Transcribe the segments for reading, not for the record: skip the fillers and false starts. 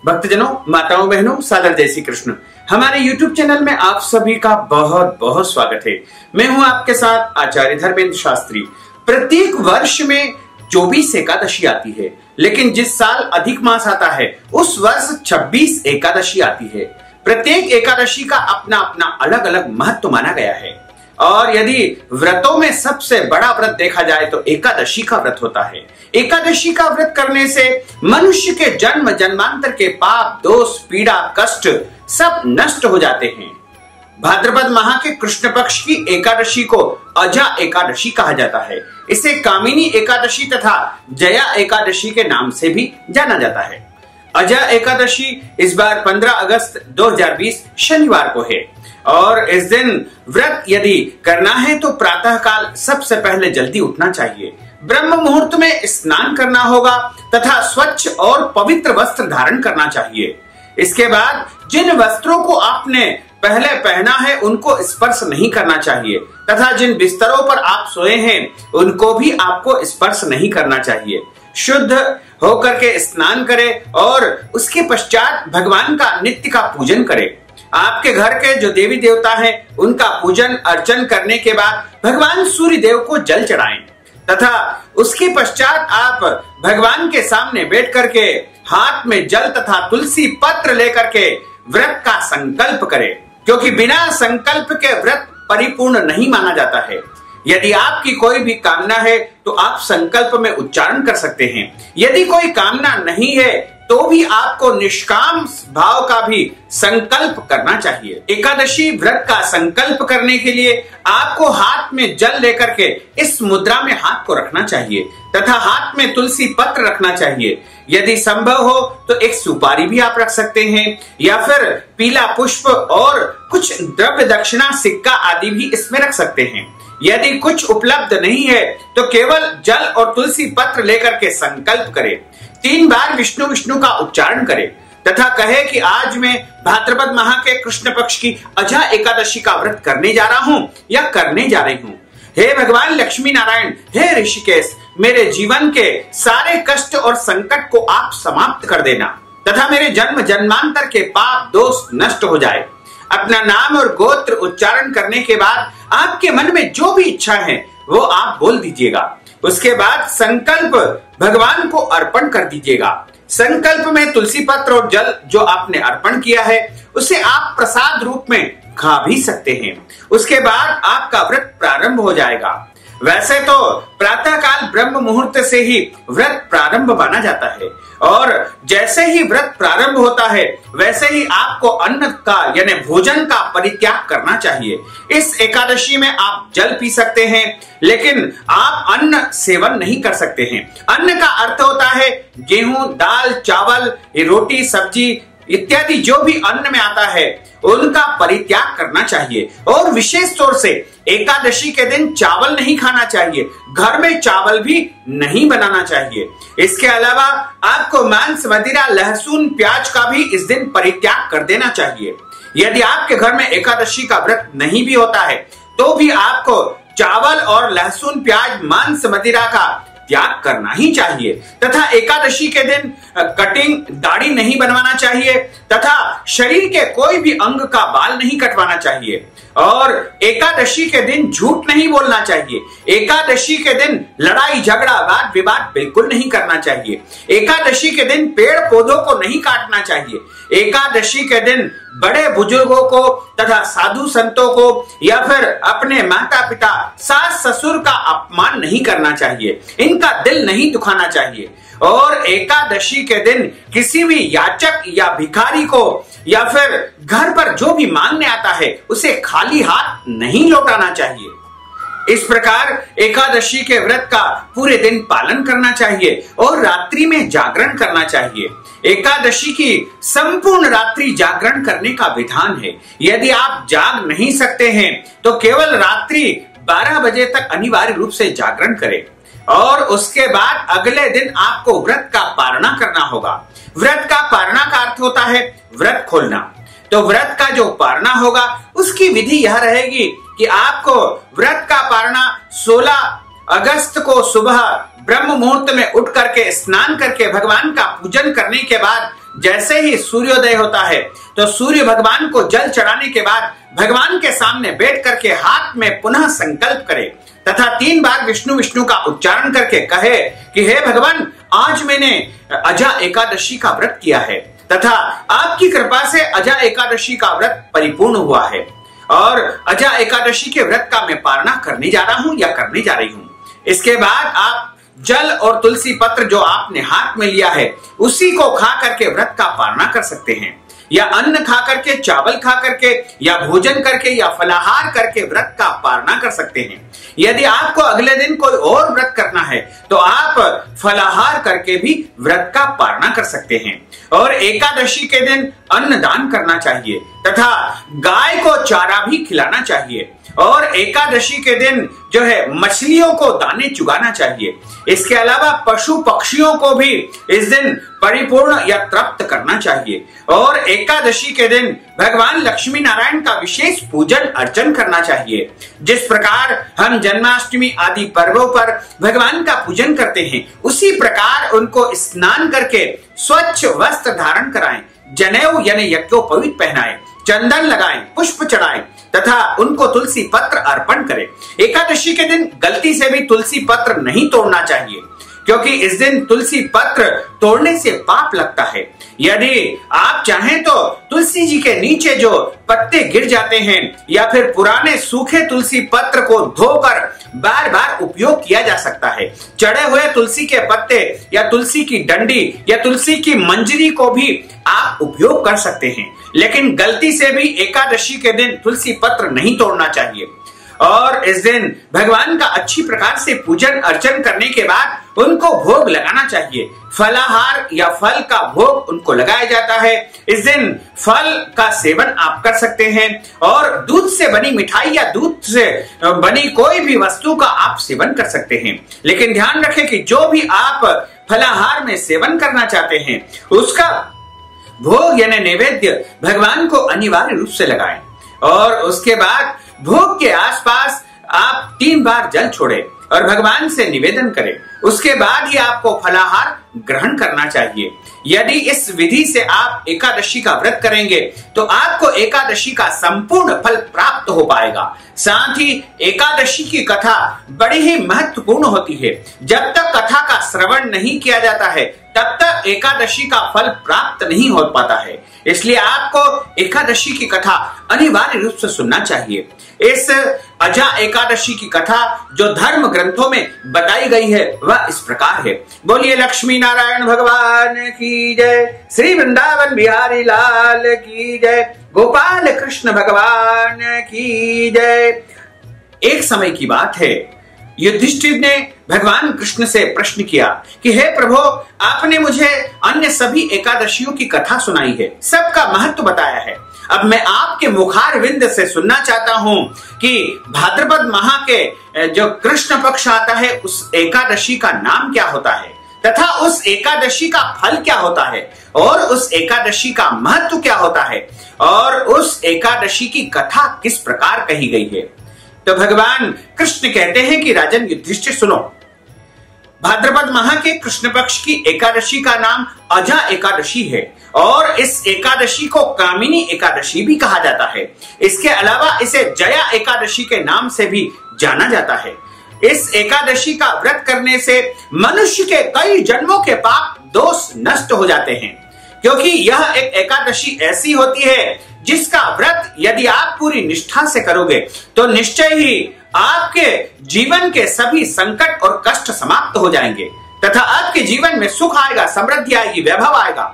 भक्तजनों, माताओं, बहनों, सादर जय श्री कृष्ण। हमारे YouTube चैनल में आप सभी का बहुत बहुत स्वागत है। मैं हूं आपके साथ आचार्य धर्मेंद्र शास्त्री। प्रत्येक वर्ष में 24 एकादशी आती है, लेकिन जिस साल अधिक मास आता है उस वर्ष 26 एकादशी आती है। प्रत्येक एकादशी का अपना अपना अलग अलग महत्व माना गया है और यदि व्रतों में सबसे बड़ा व्रत देखा जाए तो एकादशी का व्रत होता है। एकादशी का व्रत करने से मनुष्य के जन्म जन्मांतर के पाप, दोष, पीड़ा, कष्ट सब नष्ट हो जाते हैं। भाद्रपद माह के कृष्ण पक्ष की एकादशी को अजा एकादशी कहा जाता है। इसे कामिनी एकादशी तथा जया एकादशी के नाम से भी जाना जाता है। अजा एकादशी इस बार 15 अगस्त 2020 शनिवार को है और इस दिन व्रत यदि करना है तो प्रातः काल सबसे पहले जल्दी उठना चाहिए। ब्रह्म मुहूर्त में स्नान करना होगा तथा स्वच्छ और पवित्र वस्त्र धारण करना चाहिए। इसके बाद जिन वस्त्रों को आपने पहले पहना है उनको स्पर्श नहीं करना चाहिए तथा जिन बिस्तरों पर आप सोए हैं उनको भी आपको स्पर्श नहीं करना चाहिए। शुद्ध होकर के स्नान करें और उसके पश्चात भगवान का नित्य का पूजन करें। आपके घर के जो देवी देवता हैं उनका पूजन अर्चन करने के बाद भगवान सूर्य देव को जल चढ़ाएं तथा उसके पश्चात आप भगवान के सामने बैठ करके हाथ में जल तथा तुलसी पत्र लेकर के व्रत का संकल्प करें, क्योंकि बिना संकल्प के व्रत परिपूर्ण नहीं माना जाता है। यदि आपकी कोई भी कामना है तो आप संकल्प में उच्चारण कर सकते हैं। यदि कोई कामना नहीं है तो भी आपको निष्काम भाव का भी संकल्प करना चाहिए। एकादशी व्रत का संकल्प करने के लिए आपको हाथ में जल लेकर के इस मुद्रा में हाथ को रखना चाहिए तथा हाथ में तुलसी पत्र रखना चाहिए। यदि संभव हो तो एक सुपारी भी आप रख सकते हैं या फिर पीला पुष्प और कुछ द्रव्य दक्षिणा, सिक्का आदि भी इसमें रख सकते हैं। यदि कुछ उपलब्ध नहीं है तो केवल जल और तुलसी पत्र लेकर के संकल्प करें। 3 बार विष्णु विष्णु का उच्चारण करें तथा कहे कि आज मैं भाद्रपद माह के कृष्ण पक्ष की अजा एकादशी का व्रत करने जा रहा हूं या करने जा रही हूं। हे भगवान लक्ष्मी नारायण, हे ऋषिकेश, मेरे जीवन के सारे कष्ट और संकट को आप समाप्त कर देना तथा मेरे जन्म जन्मांतर के पाप दोष नष्ट हो जाए। अपना नाम और गोत्र उच्चारण करने के बाद आपके मन में जो भी इच्छा है वो आप बोल दीजिएगा। उसके बाद संकल्प भगवान को अर्पण कर दीजिएगा। संकल्प में तुलसी पत्र और जल जो आपने अर्पण किया है उसे आप प्रसाद रूप में खा भी सकते हैं। उसके बाद आपका व्रत प्रारंभ हो जाएगा। वैसे तो प्रातः काल ब्रह्म मुहूर्त से ही व्रत प्रारंभ माना जाता है और जैसे ही व्रत प्रारंभ होता है वैसे ही आपको अन्न का यानी भोजन का परित्याग करना चाहिए। इस एकादशी में आप जल पी सकते हैं लेकिन आप अन्न सेवन नहीं कर सकते हैं। अन्न का अर्थ होता है गेहूं, दाल, चावल, रोटी, सब्जी इत्यादि जो भी अन्न में आता है उनका परित्याग करना चाहिए और विशेष तौर से एकादशी के दिन चावल नहीं खाना चाहिए। घर में चावल भी नहीं बनाना चाहिए। इसके अलावा आपको मांस, मदिरा, लहसुन, प्याज का भी इस दिन परित्याग कर देना चाहिए। यदि आपके घर में एकादशी का व्रत नहीं भी होता है तो भी आपको चावल और लहसुन, प्याज, मांस, मदिरा का त्याग करना ही चाहिए तथा एकादशी के दिन कटिंग, दाढ़ी नहीं बनवाना चाहिए तथा शरीर के कोई भी अंग का बाल नहीं कटवाना चाहिए और एकादशी के दिन झूठ नहीं बोलना चाहिए। एकादशी के दिन लड़ाई झगड़ा, वाद विवाद बिल्कुल नहीं करना चाहिए। एकादशी के दिन पेड़ पौधों को नहीं काटना चाहिए। एकादशी के दिन बड़े बुजुर्गों को तथा साधु संतों को या फिर अपने माता पिता, सास ससुर का अपमान नहीं करना चाहिए। इनका दिल नहीं दुखाना चाहिए और एकादशी के दिन किसी भी याचक या भिखारी को या फिर घर पर जो भी मांगने आता है उसे खाली हाथ नहीं लौटाना चाहिए। इस प्रकार एकादशी के व्रत का पूरे दिन पालन करना चाहिए और रात्रि में जागरण करना चाहिए। एकादशी की संपूर्ण रात्रि जागरण करने का विधान है। यदि आप जाग नहीं सकते हैं तो केवल रात्रि 12 बजे तक अनिवार्य रूप से जागरण करें और उसके बाद अगले दिन आपको व्रत का पारणा करना होगा। व्रत का पारणा का अर्थ होता है व्रत खोलना। तो व्रत का जो पारणा होगा उसकी विधि यह रहेगी कि आपको व्रत का पारणा 16 अगस्त को सुबह ब्रह्म मुहूर्त में उठ करके स्नान करके भगवान का पूजन करने के बाद जैसे ही सूर्योदय होता है तो सूर्य भगवान को जल चढ़ाने के बाद भगवान के सामने बैठ करके हाथ में पुनः संकल्प करे तथा 3 बार विष्णु विष्णु का उच्चारण करके कहे कि हे भगवान, आज मैंने अजा एकादशी का व्रत किया है तथा आपकी कृपा से अजा एकादशी का व्रत परिपूर्ण हुआ है और अजा एकादशी के व्रत का मैं पारणा करने जा रहा हूं या करने जा रही हूं। इसके बाद आप जल और तुलसी पत्र जो आपने हाथ में लिया है उसी को खा करके व्रत का पारणा कर सकते हैं, या अन्न खा करके, चावल खा करके, या भोजन करके, या फलाहार करके व्रत का पारणा कर सकते हैं। यदि आपको अगले दिन कोई और व्रत करना है तो आप फलाहार करके भी व्रत का पारणा कर सकते हैं। और एकादशी के दिन अन्न दान करना चाहिए तथा गाय को चारा भी खिलाना चाहिए और एकादशी के दिन जो है मछलियों को दाने चुगाना चाहिए। इसके अलावा पशु पक्षियों को भी इस दिन परिपूर्ण या तृप्त करना चाहिए और एकादशी के दिन भगवान लक्ष्मी नारायण का विशेष पूजन अर्चन करना चाहिए। जिस प्रकार हम जन्माष्टमी आदि पर्वों पर भगवान का पूजन करते हैं उसी प्रकार उनको स्नान करके स्वच्छ वस्त्र धारण कराएं, जनेऊ यानी यज्ञोपवीत पहनाएं, चंदन लगाएं, पुष्प चढ़ाएं तथा उनको तुलसी पत्र अर्पण करें। एकादशी के दिन गलती से भी तुलसी पत्र नहीं तोड़ना चाहिए क्योंकि इस दिन तुलसी पत्र तोड़ने से पाप लगता है। यदि आप चाहें तो तुलसी जी के नीचे जो पत्ते गिर जाते हैं या फिर पुराने सूखे तुलसी पत्र को धोकर बार बार उपयोग किया जा सकता है। चढ़े हुए तुलसी के पत्ते या तुलसी की डंडी या तुलसी की मंजरी को भी आप उपयोग कर सकते हैं, लेकिन गलती से भी एकादशी के दिन तुलसी पत्र नहीं तोड़ना चाहिए। और इस दिन भगवान का अच्छी प्रकार से पूजन अर्चन करने के बाद उनको भोग लगाना चाहिए। फलाहार या फल का भोग उनको लगाया जाता है। इस दिन फल का सेवन आप कर सकते हैं और दूध से बनी मिठाई या दूध से बनी कोई भी वस्तु का आप सेवन कर सकते हैं, लेकिन ध्यान रखें कि जो भी आप फलाहार में सेवन करना चाहते हैं उसका भोग यानी नैवेद्य भगवान को अनिवार्य रूप से लगाएं और उसके बाद भोग के आसपास आप 3 बार जल छोड़ें और भगवान से निवेदन करें। उसके बाद ही आपको फलाहार ग्रहण करना चाहिए। यदि इस विधि से आप एकादशी का व्रत करेंगे तो आपको एकादशी का संपूर्ण फल प्राप्त हो पाएगा। साथ ही एकादशी की कथा बड़ी ही महत्वपूर्ण होती है। जब तक कथा का श्रवण नहीं किया जाता है तब तक एकादशी का फल प्राप्त नहीं हो पाता है, इसलिए आपको एकादशी की कथा अनिवार्य रूप से सुनना चाहिए। इस अजा एकादशी की कथा जो धर्म ग्रंथों में बताई गई है वह इस प्रकार है। बोलिए लक्ष्मी नारायण भगवान की जय, श्री वृंदावन बिहारी लाल की जय, गोपाल कृष्ण भगवान की जय। एक समय की बात है, युधिष्ठिर ने भगवान कृष्ण से प्रश्न किया कि हे प्रभु, आपने मुझे अन्य सभी एकादशियों की कथा सुनाई है, सबका महत्व बताया है। अब मैं आपके मुखारविंद से सुनना चाहता हूं कि भाद्रपद माह के जो कृष्ण पक्ष आता है उस एकादशी का नाम क्या होता है तथा उस एकादशी का फल क्या होता है और उस एकादशी का महत्व क्या होता है और उस एकादशी की कथा किस प्रकार कही गई है। तो भगवान कृष्ण कहते हैं कि राजन युधिष्ठिर सुनो, भाद्रपद माह के कृष्ण पक्ष की एकादशी का नाम अजा एकादशी है और इस एकादशी को कामिनी एकादशी भी कहा जाता है। इसके अलावा इसे जया एकादशी के नाम से भी जाना जाता है। इस एकादशी का व्रत करने से मनुष्य के कई जन्मों के पाप दोष नष्ट हो जाते हैं, क्योंकि यह एक एकादशी ऐसी होती है जिसका व्रत यदि आप पूरी निष्ठा से करोगे तो निश्चय ही आपके जीवन के सभी संकट और कष्ट समाप्त हो जाएंगे तथा आपके जीवन में सुख आएगा, समृद्धि आएगी, वैभव आएगा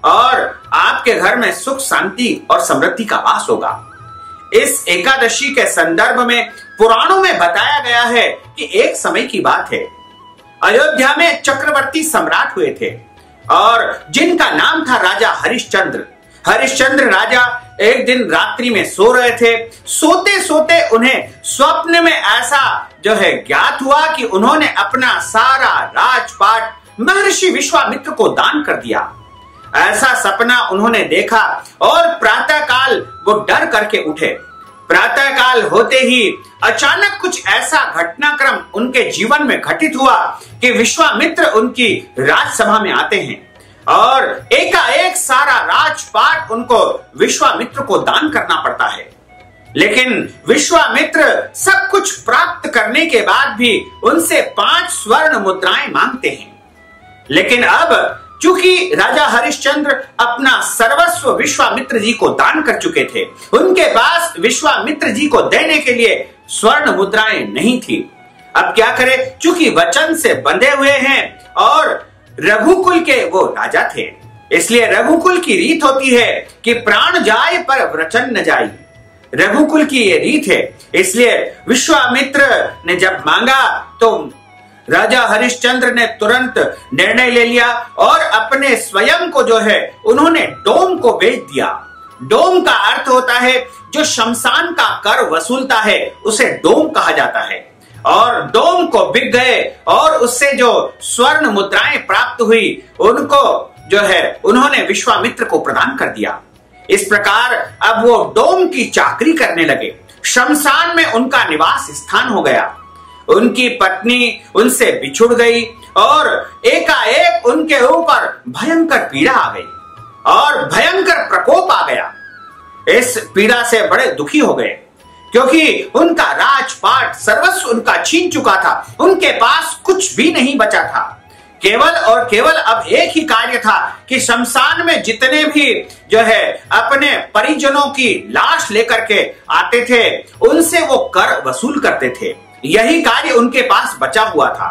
और आपके घर में सुख शांति और समृद्धि का वास होगा। इस एकादशी के संदर्भ में पुराणों में बताया गया है कि एक समय की बात है, अयोध्या में चक्रवर्ती सम्राट हुए थे और जिनका नाम था राजा हरिश्चंद्र। हरिश्चंद्र राजा एक दिन रात्रि में सो रहे थे। सोते सोते उन्हें स्वप्न में ऐसा जो है ज्ञात हुआ कि उन्होंने अपना सारा राजपाट महर्षि विश्वामित्र को दान कर दिया। ऐसा सपना उन्होंने देखा और प्रातः काल वो डर करके उठे। प्रातः काल होते ही अचानक कुछ ऐसा घटनाक्रम उनके जीवन में घटित हुआ कि विश्वामित्र उनकी राजसभा में आते हैं। और एकाएक सारा राजपाट उनको विश्वामित्र को दान करना पड़ता है। लेकिन विश्वामित्र सब कुछ प्राप्त करने के बाद भी उनसे 5 स्वर्ण मुद्राएं मांगते हैं। लेकिन अब चूंकि राजा हरिश्चंद्र अपना सर्वस्व विश्वामित्र जी को दान कर चुके थे, उनके पास विश्वामित्र जी को देने के लिए स्वर्ण मुद्राएं नहीं थी। अब क्या करें, चूंकि वचन से बंधे हुए हैं और रघुकुल के वो राजा थे, इसलिए रघुकुल की रीत होती है कि प्राण जाए पर वचन न जाए। रघुकुल की ये रीत है। इसलिए विश्वामित्र ने जब मांगा तो राजा हरिश्चंद्र ने तुरंत निर्णय ले लिया और अपने स्वयं को जो है उन्होंने डोम को बेच दिया। डोम का अर्थ होता है जो शमशान का कर वसूलता है, उसे डोम कहा जाता है। और डोम को बिक गए और उससे जो स्वर्ण मुद्राएं प्राप्त हुई उनको जो है उन्होंने विश्वामित्र को प्रदान कर दिया। इस प्रकार अब वो डोम की चाकरी करने लगे। शमशान में उनका निवास स्थान हो गया। उनकी पत्नी उनसे बिछुड़ गई और एकाएक उनके ऊपर भयंकर पीड़ा आ गई और भयंकर प्रकोप आ गया। इस पीड़ा से बड़े दुखी हो गए क्योंकि उनका राजपाट सर्वस्व उनका छीन चुका था। उनके पास कुछ भी नहीं बचा था। केवल और केवल अब एक ही कार्य था कि शमशान में जितने भी जो है अपने परिजनों की लाश लेकर के आते थे उनसे वो कर वसूल करते थे। यही कार्य उनके पास बचा हुआ था।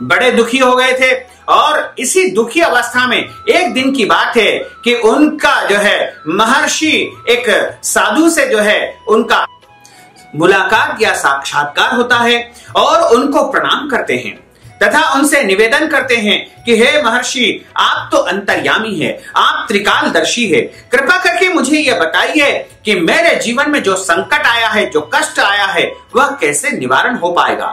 बड़े दुखी हो गए थे और इसी दुखी अवस्था में एक दिन की बात है कि उनका जो है महर्षि एक साधु से जो है उनका मुलाकात या साक्षात्कार होता है और उनको प्रणाम करते हैं तथा उनसे निवेदन करते हैं कि हे महर्षि, आप तो अंतर्यामी है, आप त्रिकालदर्शी है, कृपा करके मुझे यह बताइए कि मेरे जीवन में जो संकट आया है, जो कष्ट आया है, वह कैसे निवारण हो पाएगा।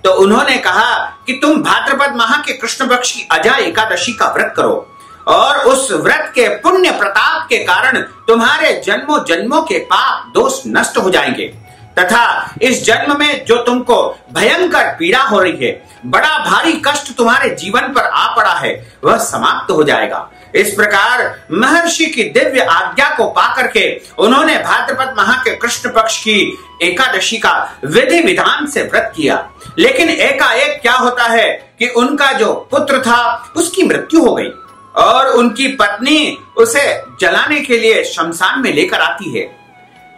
तो उन्होंने कहा कि तुम भाद्रपद माह के कृष्ण पक्ष की अजा एकादशी का व्रत करो और उस व्रत के पुण्य प्रताप के कारण तुम्हारे जन्मों जन्मों के पाप दोष नष्ट हो जाएंगे तथा इस जन्म में जो तुमको भयंकर पीड़ा हो रही है, बड़ा भारी कष्ट तुम्हारे जीवन पर आ पड़ा है, वह समाप्त हो जाएगा। इस प्रकार महर्षि की दिव्य आज्ञा को पाकर के उन्होंने भाद्रपद माह के कृष्ण पक्ष की एकादशी का विधि विधान से व्रत किया। लेकिन एकाएक क्या होता है कि उनका जो पुत्र था उसकी मृत्यु हो गई और उनकी पत्नी उसे जलाने के लिए शमशान में लेकर आती है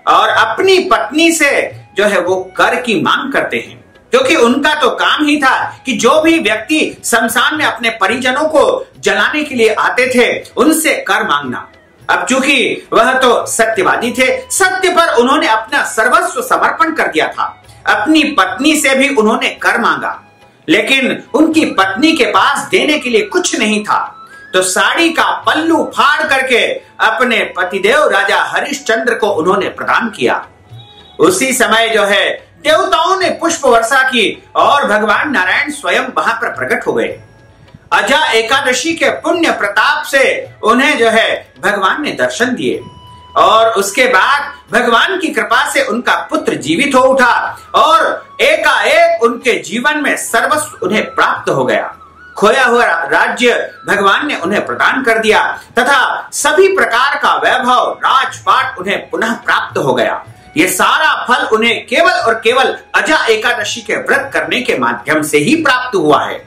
और अपनी पत्नी से जो है वो कर की मांग करते हैं, क्योंकि उनका तो काम ही था कि जो भी व्यक्ति शमशान में अपने परिजनों को जलाने के लिए आते थे उनसे कर मांगना। अब चूंकि वह तो सत्यवादी थे, सत्य पर उन्होंने अपना सर्वस्व समर्पण कर दिया था। अपनी पत्नी से भी उन्होंने कर मांगा, लेकिन उनकी पत्नी के पास देने के लिए कुछ नहीं था। तो साड़ी का पल्लू फाड़ करके अपने पतिदेव राजा हरिश्चंद्र को उन्होंने प्रदान किया। उसी समय जो है देवताओं ने पुष्प वर्षा की और भगवान नारायण स्वयं वहां पर प्रकट हो गए। अजा एकादशी के पुण्य प्रताप से उन्हें जो है भगवान ने दर्शन दिए और उसके बाद भगवान की कृपा से उनका पुत्र जीवित हो उठा और एकाएक उनके जीवन में सर्वस्व उन्हें प्राप्त हो गया। खोया हुआ राज्य भगवान ने उन्हें प्रदान कर दिया तथा सभी प्रकार का वैभव राजपाट उन्हें पुनः प्राप्त हो गया। ये सारा फल उन्हें केवल और केवल अजा एकादशी के व्रत करने के माध्यम से ही प्राप्त हुआ है।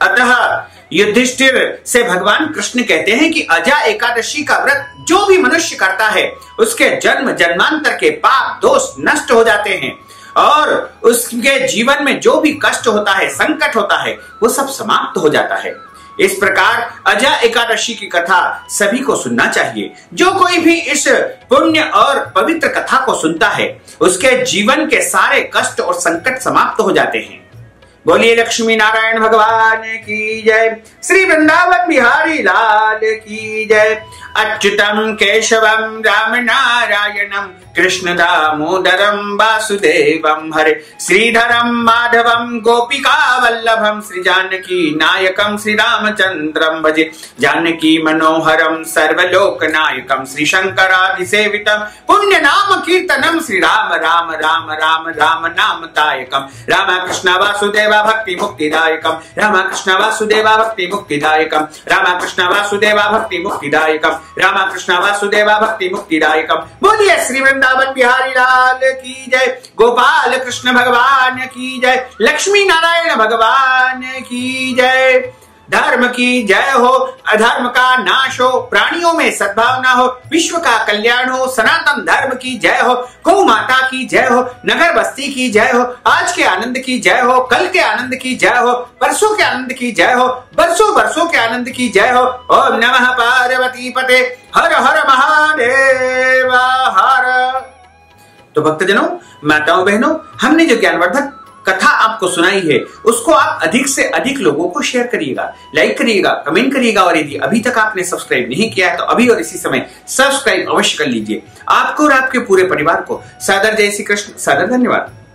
अतः युधिष्ठिर से भगवान कृष्ण कहते हैं कि अजा एकादशी का व्रत जो भी मनुष्य करता है उसके जन्म जन्मांतर के पाप दोष नष्ट हो जाते हैं और उसके जीवन में जो भी कष्ट होता है, संकट होता है, वो सब समाप्त हो जाता है। इस प्रकार अजा एकादशी की कथा सभी को सुनना चाहिए। जो कोई भी इस पुण्य और पवित्र कथा को सुनता है उसके जीवन के सारे कष्ट और संकट समाप्त हो जाते हैं। बोलिए लक्ष्मी नारायण भगवान की जय, श्री वृंदावन बिहारी लाल की जय। अच्युतम केशवम राम नारायणम कृष्ण दामोदरम वासुदेवम हरे श्रीधरम माधवम गोपिका वल्लभम श्री जानकी नायकम श्री रामचंद्रम भजे जानकी मनोहरम सर्वलोक नायकम श्री शंकरादिसेवितम पुण्य नाम कीर्तनम श्री राम राम राम राम राम नाम दायकम राम कृष्ण वासुदेवा भक्ति मुक्तिदायकम राम कृष्ण वासुदेवा भक्ति मुक्तिदायकम राम कृष्ण वासुदेवा भक्ति मुक्तिदायकम राम कृष्ण वासुदेवा भक्ति मुक्तिदायकम। बोलिए श्री वृंदावन बिहारी लाल की जय, गोपाल कृष्ण भगवान की जय, लक्ष्मी नारायण भगवान की जय। धर्म की जय हो, अधर्म का नाश हो, प्राणियों में सद्भावना हो, विश्व का कल्याण हो, सनातन धर्म की जय हो, गौ माता की जय हो, नगर बस्ती की जय हो, आज के आनंद की जय हो, कल के आनंद की जय हो, परसों के आनंद की जय हो, बरसों बरसों के आनंद की जय हो। ओम नमः पार्वती पते, हर हर महादेव हर। तो भक्तजनों, माताओं बहनों, हमने जो ज्ञानवर्धक कथा आपको सुनाई है उसको आप अधिक से अधिक लोगों को शेयर करिएगा, लाइक करिएगा, कमेंट करिएगा और यदि अभी तक आपने सब्सक्राइब नहीं किया है तो अभी और इसी समय सब्सक्राइब अवश्य कर लीजिए। आपको और आपके पूरे परिवार को सादर जय श्री कृष्ण, सादर धन्यवाद।